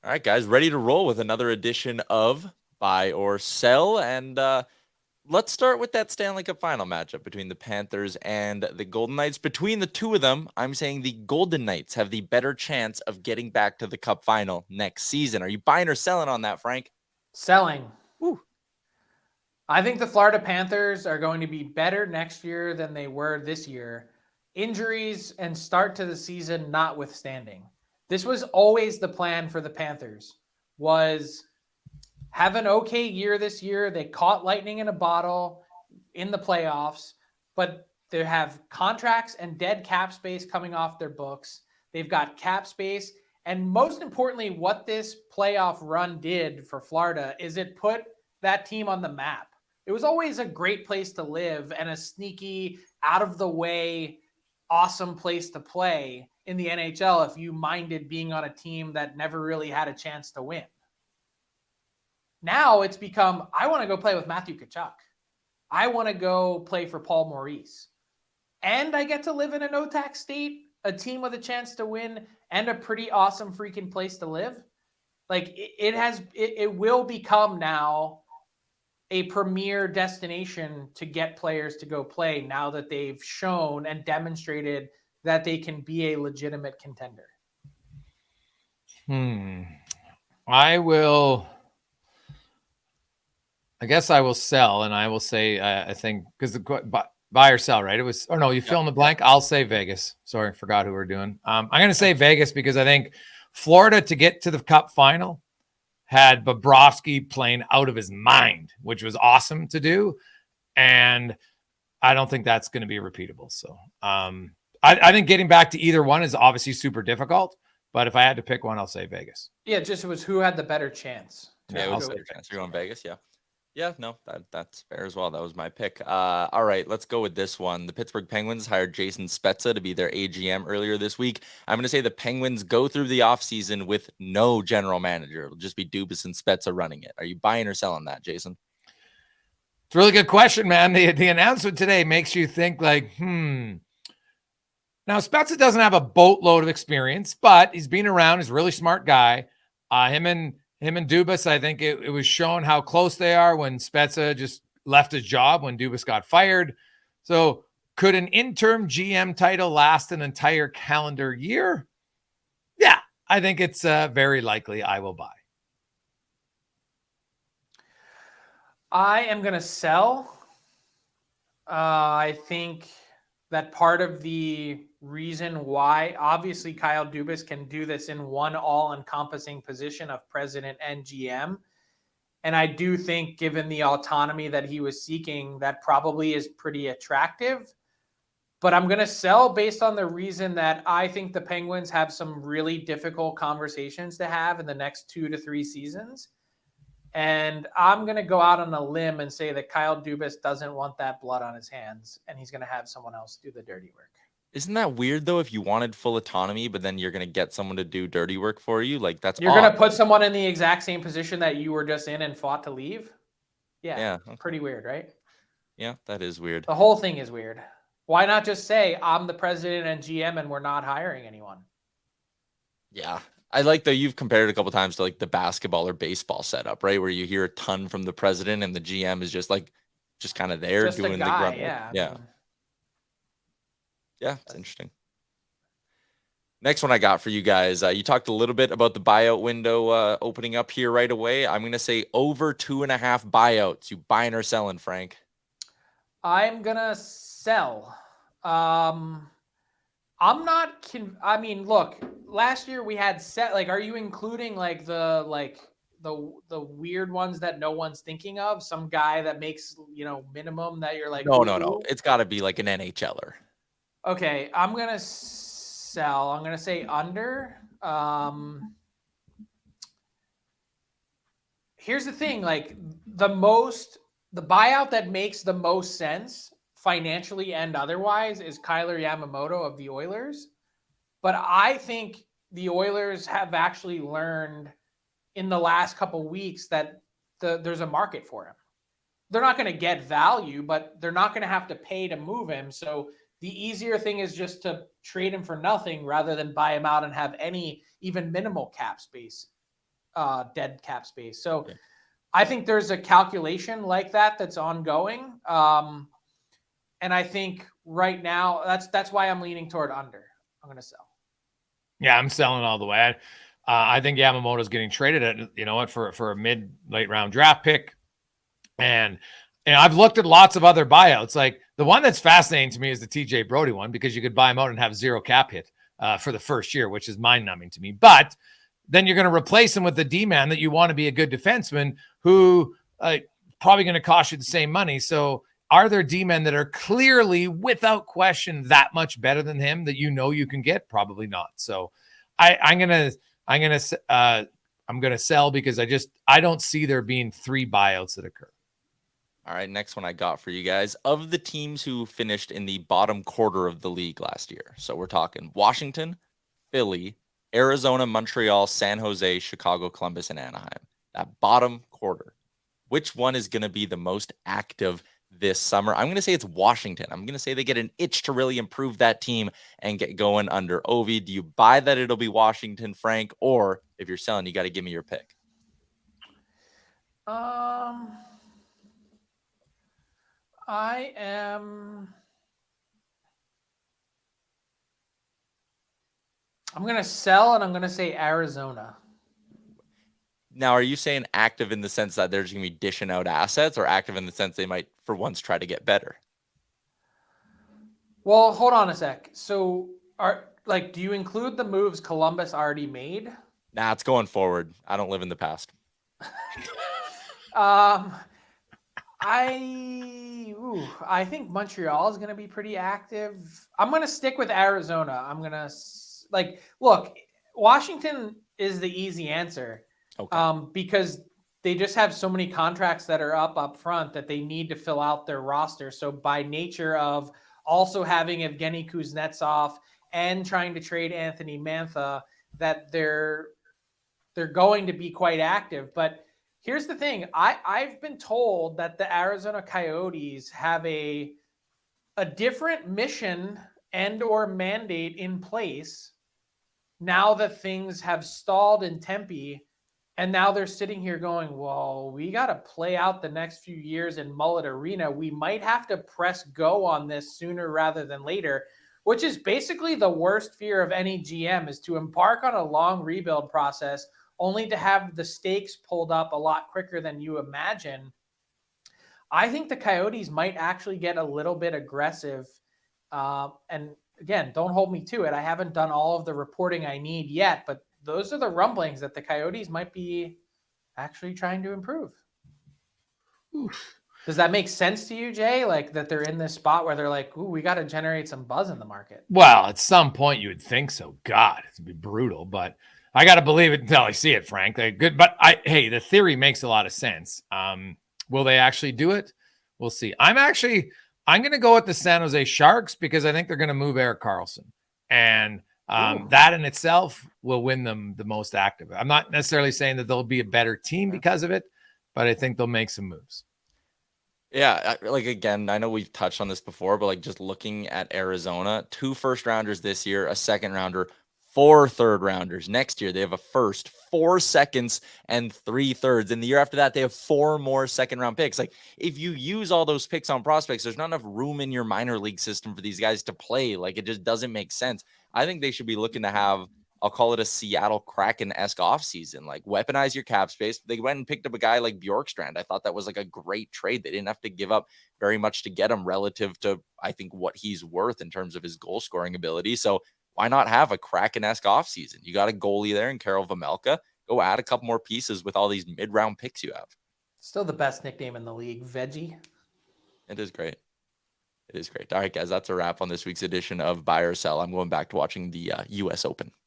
All right, guys, ready to roll with another edition of Buy or Sell. And let's start with that Stanley Cup Final matchup between the Panthers and the Golden Knights. Between the two of them, I'm saying the Golden Knights have the better chance of getting back to the Cup Final next season. Are you buying or selling on that, Frank? Selling. Woo. I think the Florida Panthers are going to be better next year than they were this year. Injuries and start to the season notwithstanding. This was always the plan for the Panthers, was have an okay year this year. They caught lightning in a bottle in the playoffs, but they have contracts and dead cap space coming off their books. They've got cap space. And most importantly, what this playoff run did for Florida is it put that team on the map. It was always a great place to live and a sneaky, out of the way, awesome place to play in the NHL if you minded being on a team that never really had a chance to win. Now it's become, I want to go play with Matthew Tkachuk. I want to go play for Paul Maurice. And I get to live in a no-tax state, a team with a chance to win, and a pretty awesome freaking place to live. Like it will become now a premier destination to get players to go play now that they've shown and demonstrated that they can be a legitimate contender. I guess I will sell, and I will say, I think, because the buy or sell, right? It was, or no, you fill in the blank. I'll say Vegas. Sorry, forgot who we're doing. I'm going to say Vegas because I think Florida to get to the Cup Final had Bobrovsky playing out of his mind, which was awesome to do. And I don't think that's going to be repeatable. So I think getting back to either one is obviously super difficult. But if I had to pick one, I'll say Vegas. Yeah, just it was who had the better chance. Yeah, I'll say chance. You're going Vegas, yeah. Yeah, no, that's fair as well. That was my pick. All right, let's go with this one. The Pittsburgh Penguins hired Jason Spezza to be their AGM earlier this week. I'm going to say the Penguins go through the offseason with no general manager. It'll just be Dubas and Spezza running it. Are you buying or selling that, Jason? It's a really good question, man. The announcement today makes you think like, Now, Spezza doesn't have a boatload of experience, but he's been around. He's a really smart guy. Him and Dubas, I think it was shown how close they are when Spezza just left his job when Dubas got fired. So could an interim GM title last an entire calendar year? Yeah, I think it's very likely I will buy. I am going to sell. I think that part of the reason why, obviously, Kyle Dubas can do this in one all-encompassing position of president and GM. And I do think, given the autonomy that he was seeking, that probably is pretty attractive. But I'm going to sell based on the reason that I think the Penguins have some really difficult conversations to have in the next 2 to 3 seasons. And I'm going to go out on a limb and say that Kyle Dubas doesn't want that blood on his hands, and he's going to have someone else do the dirty work. Isn't that weird, though, if you wanted full autonomy, but then you're going to get someone to do dirty work for you? Like, that's You're going to put someone in the exact same position that you were just in and fought to leave? Yeah. Okay. Pretty weird, right? Yeah, that is weird. The whole thing is weird. Why not just say, I'm the president and GM and we're not hiring anyone? Yeah. I like that you've compared it a couple times to like the basketball or baseball setup, right? Where you hear a ton from the president and the GM is just kind of there just doing guy, the grunt. Yeah. Yeah, it's interesting. Next one I got for you guys. You talked a little bit about the buyout window opening up here right away. I'm going to say over 2.5 buyouts. You buying or selling, Frank? I'm going to sell. I'm not. Look, last year we had set. Like, are you including like the weird ones that no one's thinking of? Some guy that makes minimum that you're like. No. It's got to be like an NHLer. Okay, I'm gonna sell. I'm gonna say under. Here's the thing: like the buyout that makes the most sense financially and otherwise is Kyler Yamamoto of the Oilers. But I think the Oilers have actually learned in the last couple of weeks that there's a market for him. They're not going to get value, but they're not going to have to pay to move him. So the easier thing is just to trade him for nothing rather than buy him out and have any even minimal cap space dead cap space. So Yeah. I think there's a calculation like that that's ongoing. And I think right now that's why I'm leaning toward under. I'm going to sell. Yeah, I'm selling all the way. I think Yamamoto's getting traded at, for a mid-late round draft pick. And I've looked at lots of other buyouts. Like the one that's fascinating to me is the TJ Brody one, because you could buy him out and have zero cap hit for the first year, which is mind-numbing to me. But then you're going to replace him with the D-man that you want to be a good defenseman who probably going to cost you the same money. So are there D-men that are clearly, without question, that much better than him that you can get? Probably not. So I'm gonna sell, because I don't see there being 3 buyouts that occur. All right, next one I got for you guys. Of the teams who finished in the bottom quarter of the league last year, so we're talking Washington, Philly, Arizona, Montreal, San Jose, Chicago, Columbus, and Anaheim. That bottom quarter. Which one is going to be the most active this summer? I'm going to say it's Washington. I'm going to say they get an itch to really improve that team and get going under Ovi. Do you buy that it'll be Washington, Frank? Or if you're selling, you got to give me your pick. I'm going to sell, and I'm going to say Arizona. Now, are you saying active in the sense that they're just going to be dishing out assets, or active in the sense they might, for once, try to get better? Well, hold on a sec. So, do you include the moves Columbus already made? Nah, it's going forward. I don't live in the past. I think Montreal is going to be pretty active. I'm going to stick with Arizona. I'm going to look, Washington is the easy answer. Okay. Because they just have so many contracts that are up front that they need to fill out their roster. So by nature of also having Evgeny Kuznetsov and trying to trade Anthony Mantha, that they're going to be quite active. But here's the thing. I've been told that the Arizona Coyotes have a different mission and or mandate in place now that things have stalled in Tempe. And now they're sitting here going, well, we got to play out the next few years in Mullet Arena. We might have to press go on this sooner rather than later, which is basically the worst fear of any GM, is to embark on a long rebuild process only to have the stakes pulled up a lot quicker than you imagine. I think the Coyotes might actually get a little bit aggressive. And again, don't hold me to it. I haven't done all of the reporting I need yet, but those are the rumblings that the Coyotes might be actually trying to improve. Oof. Does that make sense to you, Jay? Like that they're in this spot where they're like, ooh, we got to generate some buzz in the market. Well, at some point you would think so. God, it'd be brutal, but I got to believe it until I see it, Frank. They're good. But the theory makes a lot of sense. Will they actually do it? We'll see. I'm going to go with the San Jose Sharks, because I think they're going to move Erik Karlsson, and that in itself will win them the most active. I'm not necessarily saying that they'll be a better team because of it, but I think they'll make some moves. Yeah, again, I know we've touched on this before, but just looking at Arizona, 2 first-rounders this year, a second-rounder, 4 third-rounders. Next year, they have a first, 4 seconds, and 3 thirds. And the year after that, they have 4 more second-round picks. If you use all those picks on prospects, there's not enough room in your minor league system for these guys to play. It just doesn't make sense. I think they should be looking to have, I'll call it a Seattle Kraken-esque offseason. Weaponize your cap space. They went and picked up a guy like Bjorkstrand. I thought that was a great trade. They didn't have to give up very much to get him relative to, I think, what he's worth in terms of his goal-scoring ability. So why not have a Kraken-esque offseason? You got a goalie there in Karel Vejmelka. Go add a couple more pieces with all these mid-round picks you have. Still the best nickname in the league, Veggie. It is great. It is great. All right, guys, that's a wrap on this week's edition of Buy or Sell. I'm going back to watching the U.S. Open.